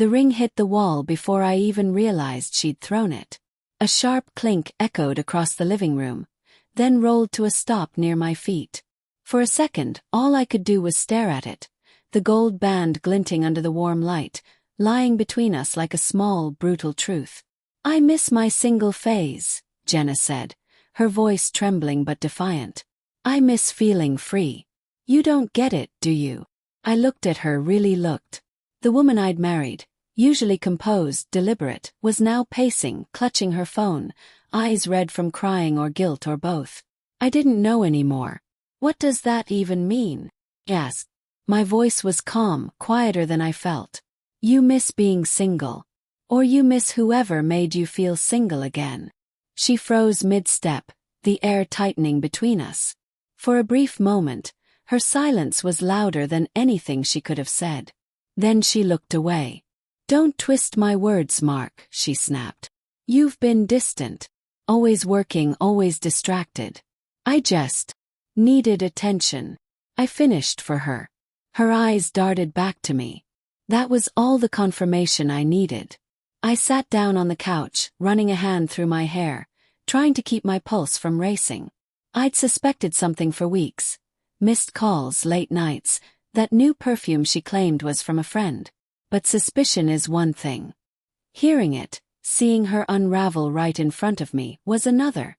The ring hit the wall before I even realized she'd thrown it. A sharp clink echoed across the living room, then rolled to a stop near my feet. For a second, all I could do was stare at it, the gold band glinting under the warm light, lying between us like a small, brutal truth. "I miss my single phase," Jenna said, her voice trembling but defiant. "I miss feeling free. You don't get it, do you?" I looked at her, really looked. The woman I'd married, usually composed, deliberate, was now pacing, clutching her phone, eyes red from crying or guilt or both. I didn't know anymore. "What does that even mean?" I asked. My voice was calm, quieter than I felt. "You miss being single. Or you miss whoever made you feel single again." She froze mid-step, the air tightening between us. For a brief moment, her silence was louder than anything she could have said. Then she looked away. "Don't twist my words, Mark," she snapped. "You've been distant. Always working, always distracted. I just needed attention." I finished for her. Her eyes darted back to me. That was all the confirmation I needed. I sat down on the couch, running a hand through my hair, trying to keep my pulse from racing. I'd suspected something for weeks. Missed calls, late nights, that new perfume she claimed was from a friend. But suspicion is one thing. Hearing it, seeing her unravel right in front of me, was another.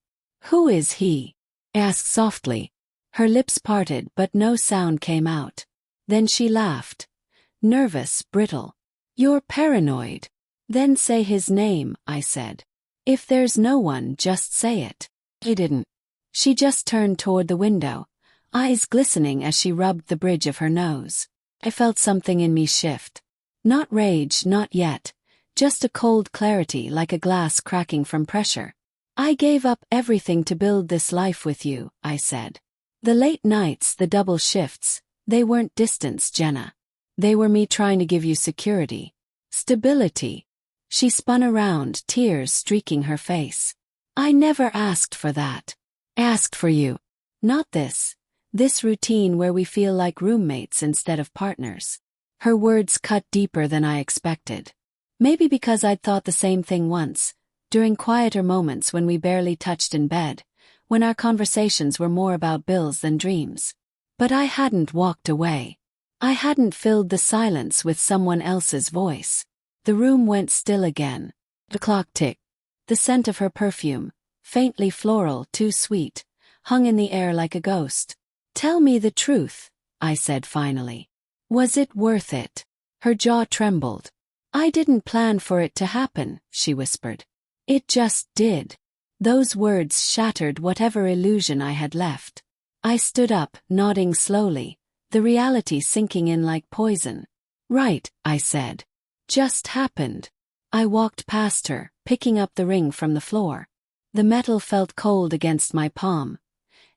"Who is he?" I asked softly. Her lips parted but no sound came out. Then she laughed. Nervous, brittle. "You're paranoid." "Then say his name," I said. "If there's no one, just say it." He didn't. She just turned toward the window, eyes glistening as she rubbed the bridge of her nose. I felt something in me shift. Not rage, not yet. Just a cold clarity, like a glass cracking from pressure. "I gave up everything to build this life with you," I said. "The late nights, the double shifts, they weren't distance, Jenna. They were me trying to give you security. Stability." She spun around, tears streaking her face. "I never asked for that. I asked for you. Not this. This routine where we feel like roommates instead of partners." Her words cut deeper than I expected. Maybe because I'd thought the same thing once, during quieter moments when we barely touched in bed, when our conversations were more about bills than dreams. But I hadn't walked away. I hadn't filled the silence with someone else's voice. The room went still again. The clock ticked. The scent of her perfume, faintly floral, too sweet, hung in the air like a ghost. "Tell me the truth," I said finally. "Was it worth it?" Her jaw trembled. "I didn't plan for it to happen," she whispered. "It just did." Those words shattered whatever illusion I had left. I stood up, nodding slowly, the reality sinking in like poison. "Right," I said. "Just happened." I walked past her, picking up the ring from the floor. The metal felt cold against my palm,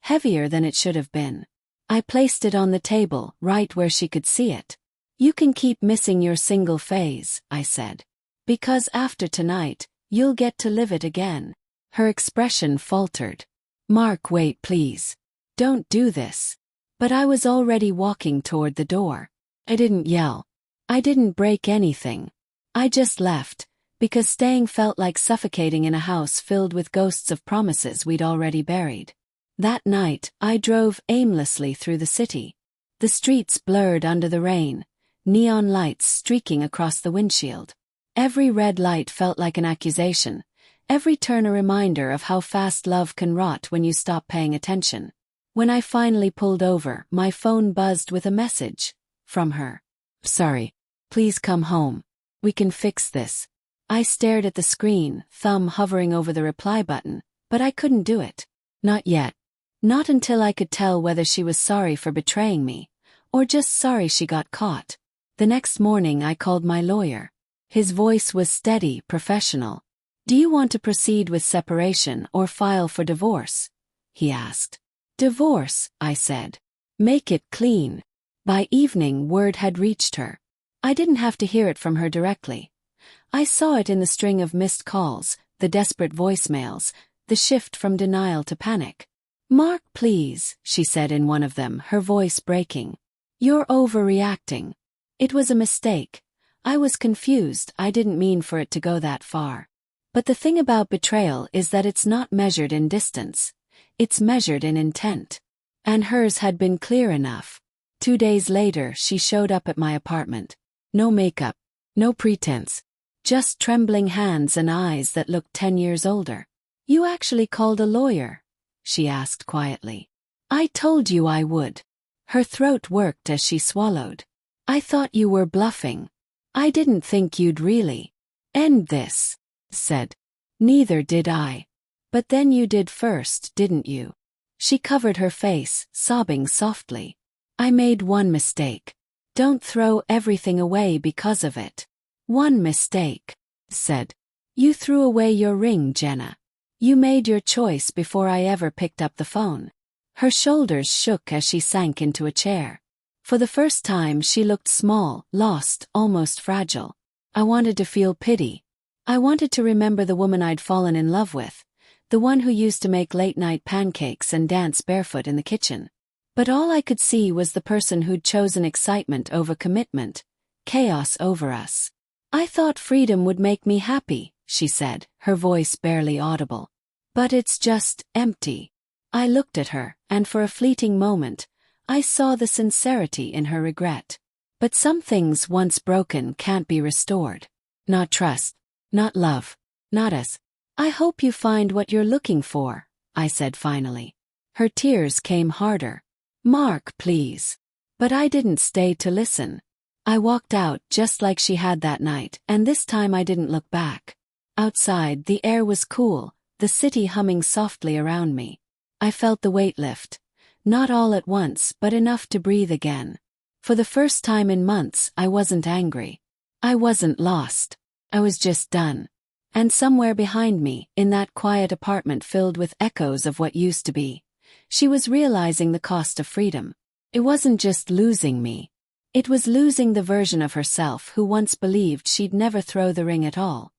heavier than it should have been. I placed it on the table, right where she could see it. "You can keep missing your single phase," I said. "Because after tonight, you'll get to live it again." Her expression faltered. "Mark, wait please. Don't do this." But I was already walking toward the door. I didn't yell. I didn't break anything. I just left, because staying felt like suffocating in a house filled with ghosts of promises we'd already buried. That night, I drove aimlessly through the city. The streets blurred under the rain, neon lights streaking across the windshield. Every red light felt like an accusation, every turn a reminder of how fast love can rot when you stop paying attention. When I finally pulled over, my phone buzzed with a message. From her. "Sorry. Please come home. We can fix this." I stared at the screen, thumb hovering over the reply button, but I couldn't do it. Not yet. Not until I could tell whether she was sorry for betraying me, or just sorry she got caught. The next morning I called my lawyer. His voice was steady, professional. "Do you want to proceed with separation or file for divorce?" he asked. "Divorce," I said. "Make it clean." By evening, word had reached her. I didn't have to hear it from her directly. I saw it in the string of missed calls, the desperate voicemails, the shift from denial to panic. "Mark, please," she said in one of them, her voice breaking. "You're overreacting. It was a mistake. I was confused. I didn't mean for it to go that far. But the thing about betrayal is that it's not measured in distance. It's measured in intent. And hers had been clear enough. 2 days later, she showed up at my apartment. No makeup. No pretense. Just trembling hands and eyes that looked 10 years older. "You actually called a lawyer?" she asked quietly. "I told you I would." Her throat worked as she swallowed. "I thought you were bluffing. I didn't think you'd really end this," said. "Neither did I. But then you did first, didn't you?" She covered her face, sobbing softly. "I made one mistake. Don't throw everything away because of it." "One mistake," said. "You threw away your ring, Jenna. You made your choice before I ever picked up the phone." Her shoulders shook as she sank into a chair. For the first time she looked small, lost, almost fragile. I wanted to feel pity. I wanted to remember the woman I'd fallen in love with, the one who used to make late-night pancakes and dance barefoot in the kitchen. But all I could see was the person who'd chosen excitement over commitment, chaos over us. "I thought freedom would make me happy," she said, her voice barely audible. "But it's just empty." I looked at her, and for a fleeting moment, I saw the sincerity in her regret. But some things once broken can't be restored. Not trust. Not love. Not us. "I hope you find what you're looking for," I said finally. Her tears came harder. "Mark, please." But I didn't stay to listen. I walked out just like she had that night, and this time I didn't look back. Outside, the air was cool, the city humming softly around me. I felt the weight lift. Not all at once, but enough to breathe again. For the first time in months, I wasn't angry. I wasn't lost. I was just done. And somewhere behind me, in that quiet apartment filled with echoes of what used to be, she was realizing the cost of freedom. It wasn't just losing me. It was losing the version of herself who once believed she'd never throw the ring at all.